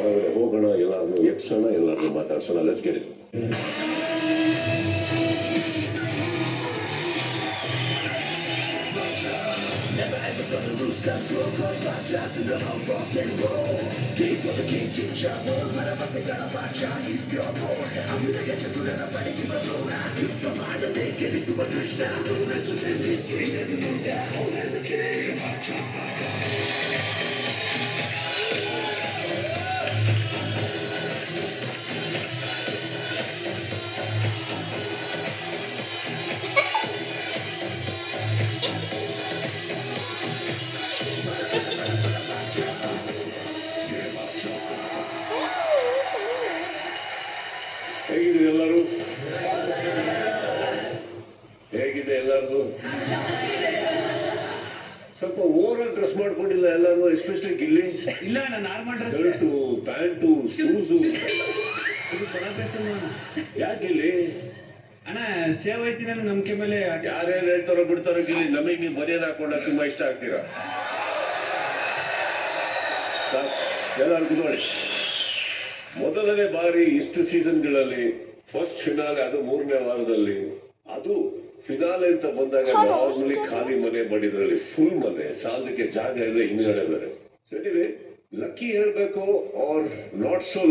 ಒಳಗಡೆ ಹೋಗೋಣ, ಎಲ್ಲಾರನ್ನು ಎಪ್ಸೋಣ, ಎಲ್ಲಾರನ್ನು ಮಾತಾಡ್ಸೋಣ. Let's get it. Never ever gonna lose control, cause my job is I'm rock and roll. King for the king, king trouble, motherfucker gonna watch out, he's pure gold. I'm gonna get you to the fight, keep a throne. Keep some hard and make it into a Krishna. Don't mess with him, he's king, and you know that, hold as a king. ಹೇಗಿದೆ ಎಲ್ಲರೂ? ಹೇಗಿದೆ ಎಲ್ಲಾರ್ದು? ಸ್ವಲ್ಪ over dress ಮಾಡ್ಕೊಂಡಿಲ್ಲ ಎಲ್ಲಾರು, especially Gilli. ಇಲ್ಲ ಅಣ್ಣ, normal dress. Shirt, pant, shoes. ಯಾಕೆ ಇಲ್ಲಿ ಅಣ್ಣ ಸೇವ್ ಐತಿನಲ್ಲ ನಂಬಿಕೆ ಮೇಲೆ. ಯಾರೇನ್ ಹೇಳ್ತಾರೋ ಬಿಡ್ತಾರೋ ಗಿಲ್ಲಿ, ನಮಗೆ ನೀವು ಬನಿಯನ್ ಹಾಕೊಂಡ ತುಂಬಾ ಇಷ್ಟ ಆಗ್ತೀರಾ. ಎಲ್ಲರೂ ಕುತ್ಕೊಳ್ಳಿ. ಮೊದಲನೇ ಬಾರಿ ಇಷ್ಟು ಸೀಸನ್ಗಳಲ್ಲಿ ಫಸ್ಟ್ ಫಿನಾಲೆ, ಅದು 3ನೇ ವಾರದಲ್ಲಿ. ಅದು ಫಿನಾಲೆ ಅಂತ ಬಂದಾಗ ನಾರ್ಮಲಿ ಖಾಲಿ ಮನೆ ಮಾಡಿದ್ರಲ್ಲಿ ಫುಲ್ ಮನೆ, ಸಾಲದಕ್ಕೆ ಜಾಗ ಇದೆ ಹಿಂದ್ಗಡೆ ಬೇರೆ. ಸರಿ, ಲಕ್ಕಿ ಹೇಳ್ಬೇಕು ಆರ್ ನಾಟ್ ಸೋ